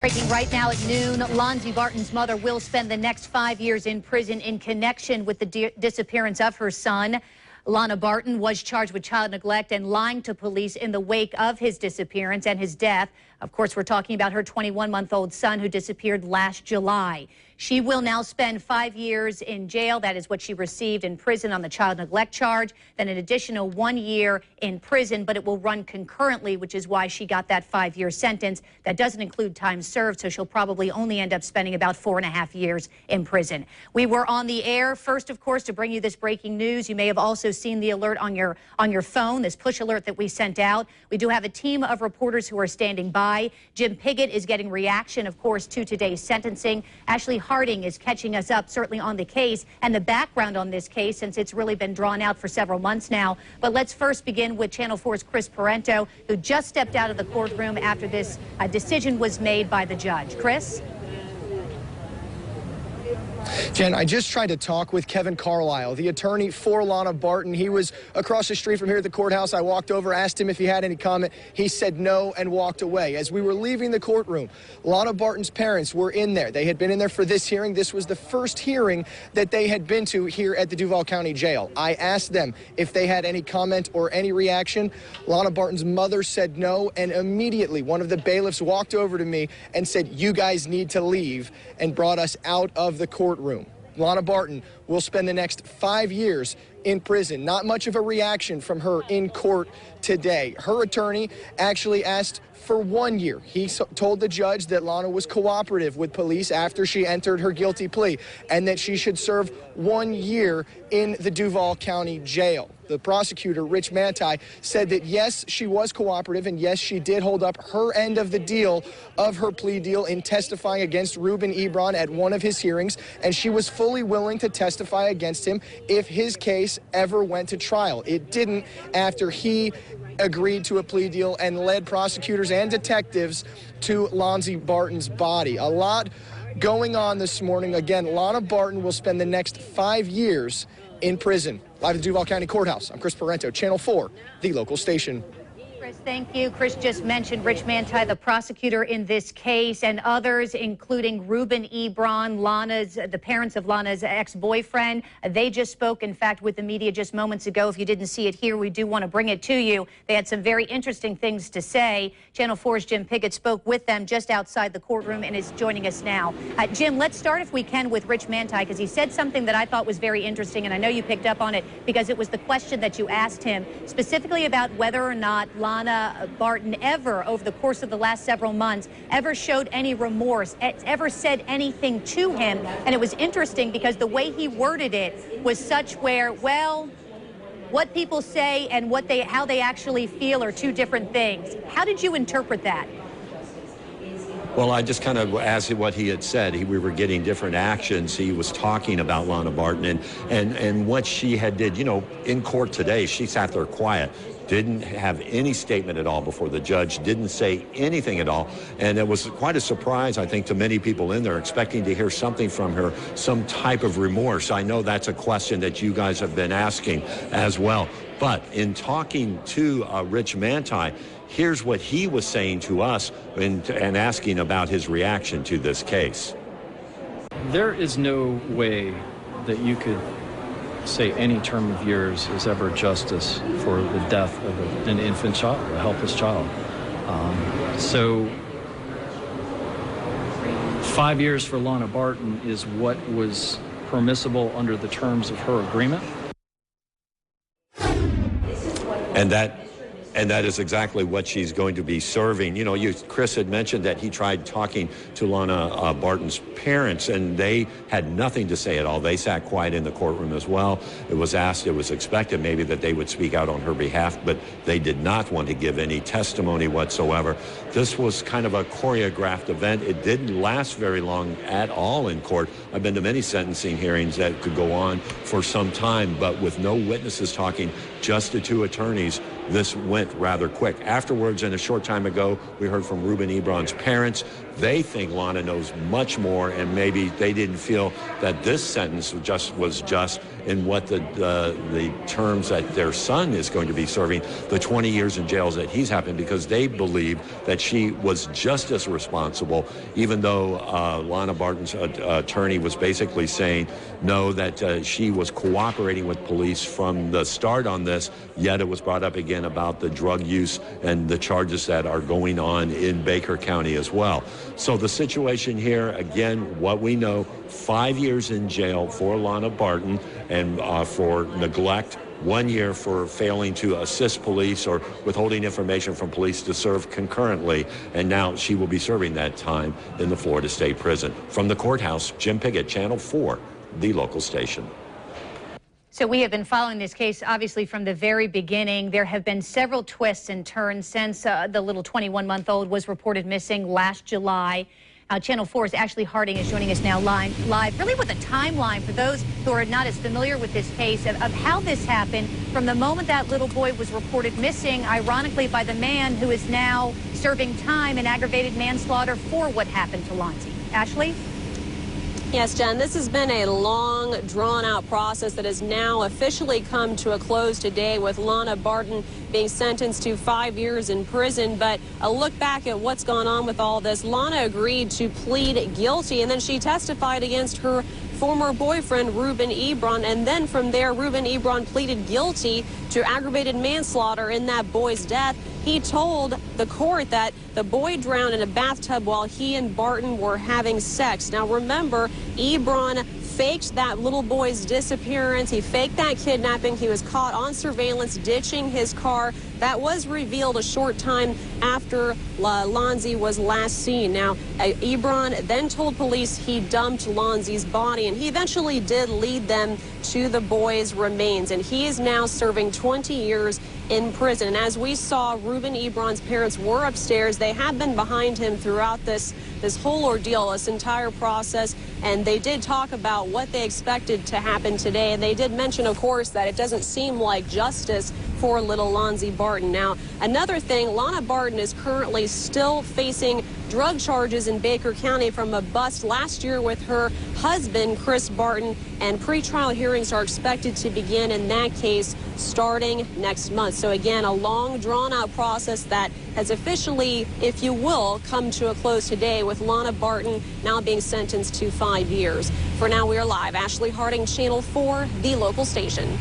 Breaking right now at noon, Lonzie Barton's mother will spend the next 5 years in prison in connection with the disappearance of her son. Lonna Barton was charged with child neglect and lying to police in the wake of his disappearance and his death. Of course, we're talking about her 21-month-old son who disappeared last July. She will now spend 5 years in jail. That is what she received in prison on the child neglect charge. Then an additional 1 year in prison, but it will run concurrently, which is why she got that 5-year sentence. That doesn't include time served, so she'll probably only end up spending about 4.5 years in prison. We were on the air first, of course, to bring you this breaking news. You may have also seen the alert on your phone, this push alert that we sent out. We do have a team of reporters who are standing by. Jim Piggott is getting reaction, of course, to today's sentencing. Ashley Harding is catching us up, certainly on the case and the background on this case, since it's really been drawn out for several months now. But let's first begin with Channel 4's Chris Parento, who just stepped out of the courtroom after this decision was made by the judge. Chris? Jen, I just tried to talk with Kevin Carlisle, the attorney for Lonna Barton. He was across the street from here at the courthouse. I walked over, asked him if he had any comment. He said no and walked away. As we were leaving the courtroom, Lonna Barton's parents were in there. They had been in there for this hearing. This was the first hearing that they had been to here at the Duval County Jail. I asked them if they had any comment or any reaction. Lonna Barton's mother said no, and immediately one of the bailiffs walked over to me and said, "You guys need to leave," and brought us out of the courtroom. Lonna Barton will spend the next 5 years in prison. Not much of a reaction from her in court today. Her attorney actually asked for 1 year. He told the judge that Lonna was cooperative with police after she entered her guilty plea and that she should serve 1 year in the Duval County Jail. The prosecutor, Rich Manti, said that yes, she was cooperative, and yes, she did hold up her end of the deal of her plea deal in testifying against Ruben Ebron at one of his hearings, and she was fully willing to testify against him if his case ever went to trial. It didn't after he agreed to a plea deal and led prosecutors and detectives to Lonzie Barton's body. A lot going on this morning. Again, Lonna Barton will spend the next 5 years in prison. Live at the Duval County Courthouse, I'm Chris Parento, Channel 4, the local station. Chris, thank you. Chris just mentioned Rich Manti, the prosecutor in this case, and others, including Ruben Ebron, the parents of Lonna's ex-boyfriend. They just spoke, in fact, with the media just moments ago. If you didn't see it here, we do want to bring it to you. They had some very interesting things to say. Channel 4's Jim Piggott spoke with them just outside the courtroom and is joining us now. Jim, let's start, if we can, with Rich Manti, because he said something that I thought was very interesting, and I know you picked up on it because it was the question that you asked him, specifically about whether or not Lonna Barton ever, over the course of the last several months, ever showed any remorse, ever said anything to him. And it was interesting because the way he worded it was such where, well, what people say and how they actually feel are two different things. How did you interpret that? Well, I just kind of asked what he had said. We were getting different actions. He was talking about Lonna Barton and what she had did. You know, in court today, she sat there quiet, didn't have any statement at all before the judge, didn't say anything at all. And it was quite a surprise, I think, to many people in there, expecting to hear something from her, some type of remorse. I know that's a question that you guys have been asking as well. But in talking to Rich Manti, here's what he was saying to us and asking about his reaction to this case. There is no way that you could say any term of years is ever justice for the death of an infant child, a helpless child. So 5 years for Lonna Barton is what was permissible under the terms of her agreement. And that is exactly what she's going to be serving. You know, Chris had mentioned that he tried talking to Lonna Barton's parents, and they had nothing to say at all. They sat quiet in the courtroom as well. It was expected maybe that they would speak out on her behalf, but they did not want to give any testimony whatsoever. This was kind of a choreographed event. It didn't last very long at all in court. I've been to many sentencing hearings that could go on for some time, but with no witnesses talking, just the two attorneys, this went rather quick. Afterwards, and a short time ago, we heard from Ruben Ebron's parents. They think Lonna knows much more, and maybe they didn't feel that this sentence was just in what the terms that their son is going to be serving, the 20 years in jail that he's having, because they believe that she was just as responsible, even though Lonna Barton's attorney was basically saying no, that she was cooperating with police from the start on this, yet it was brought up again about the drug use and the charges that are going on in Baker County as well. So the situation here, again, what we know, 5 years in jail for Lonna Barton, and for neglect, 1 year for failing to assist police or withholding information from police to serve concurrently. And now she will be serving that time in the Florida State Prison. From the courthouse, Jim Piggott, Channel 4, the local station. So we have been following this case, obviously, from the very beginning. There have been several twists and turns since the little 21-month-old was reported missing last July. Channel 4's Ashley Harding is joining us now live, really with a timeline for those who are not as familiar with this case of how this happened from the moment that little boy was reported missing, ironically, by the man who is now serving time in aggravated manslaughter for what happened to Lonzie. Ashley? Yes, Jen, this has been a long, drawn-out process that has now officially come to a close today with Lonna Barton being sentenced to 5 years in prison. But a look back at what's gone on with all this, Lonna agreed to plead guilty, and then she testified against her former boyfriend, Ruben Ebron, and then from there, Ruben Ebron pleaded guilty to aggravated manslaughter in that boy's death. He told the court that the boy drowned in a bathtub while he and Barton were having sex. Now remember, Ebron faked that little boy's disappearance. He faked that kidnapping. He was caught on surveillance ditching his car. That was revealed a short time after Lonzie was last seen. Now, Ebron then told police he dumped Lonzie's body, and he eventually did lead them to the boy's remains, and he is now serving 20 years in prison. And as we saw, Ruben Ebron's parents were upstairs. They have been behind him throughout this whole ordeal, this entire process, and they did talk about what they expected to happen today. And they did mention, of course, that it doesn't seem like justice for little Lonzie Barton. Now, another thing, Lonna Barton is currently still facing drug charges in Baker County from a bust last year with her husband, Chris Barton, and pretrial hearings are expected to begin in that case starting next month. So again, a long, drawn-out process that has officially, if you will, come to a close today with Lonna Barton now being sentenced to 5 years. For now, we are live. Ashley Harding, Channel 4, the local station.